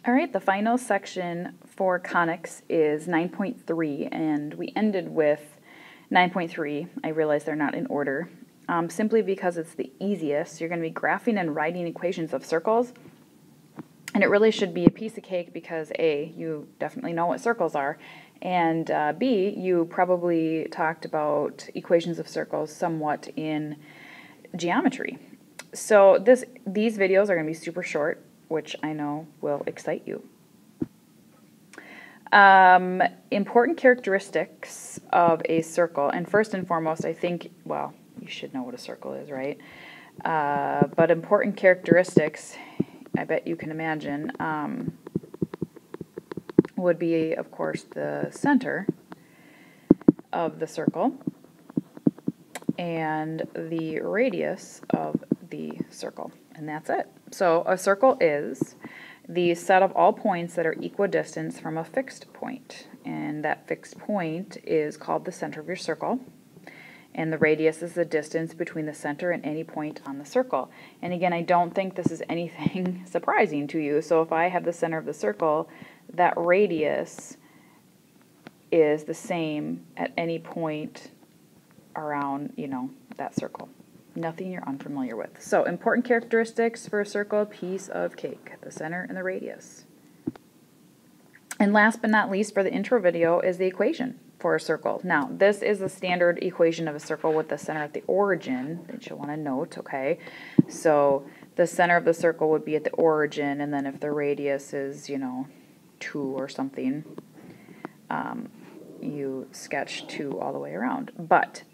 All right, the final section for conics is 9.3, and we ended with 9.3. I realize they're not in order, simply because it's the easiest. You're going to be graphing and writing equations of circles, and it really should be a piece of cake because A, you definitely know what circles are, and B, you probably talked about equations of circles somewhat in geometry. So these videos are going to be super short, which I know will excite you. Important characteristics of a circle, and first and foremost, I think, well, you should know what a circle is, right? But important characteristics, I bet you can imagine, would be, of course, the center of the circle and the radius of the circle, and that's it. So a circle is the set of all points that are equidistant from a fixed point, and that fixed point is called the center of your circle, and the radius is the distance between the center and any point on the circle. And again, I don't think this is anything surprising to you. So if I have the center of the circle, that radius is the same at any point around, that circle. Nothing you're unfamiliar with. So important characteristics for a circle, piece of cake, the center and the radius. And last but not least for the intro video is the equation for a circle. Now, this is the standard equation of a circle with the center at the origin that you'll want to note, okay? So the center of the circle would be at the origin, and then if the radius is, 2 or something, you sketch 2 all the way around. But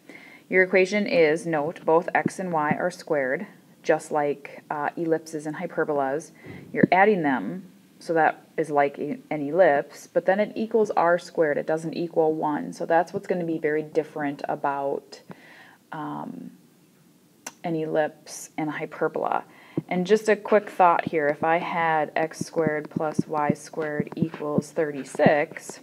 your equation is, note, both x and y are squared, just like ellipses and hyperbolas. You're adding them, so that is like an ellipse, but then it equals r squared. It doesn't equal 1. So that's what's going to be very different about an ellipse and a hyperbola. And just a quick thought here, if I had x squared plus y squared equals 36,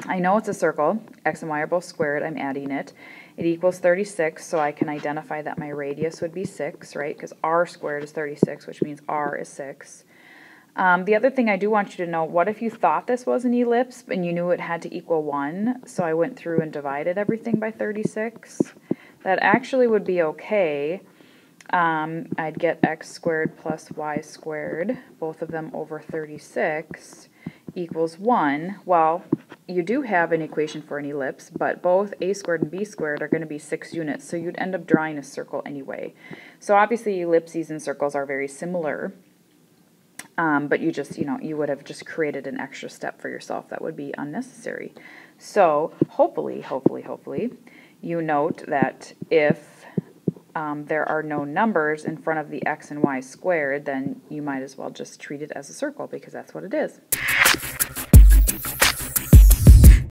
I know it's a circle. X and y are both squared. I'm adding it. It equals 36, so I can identify that my radius would be 6, right? Because r squared is 36, which means r is 6. The other thing I do want you to know, what if you thought this was an ellipse and you knew it had to equal 1, so I went through and divided everything by 36? That actually would be okay. I'd get x squared plus y squared, both of them over 36, equals 1. Well, you do have an equation for an ellipse, but both a squared and b squared are going to be 6 units, so you'd end up drawing a circle anyway. So obviously ellipses and circles are very similar, but you just, you would have just created an extra step for yourself that would be unnecessary. So hopefully, you note that if there are no numbers in front of the x and y squared, then you might as well just treat it as a circle because that's what it is.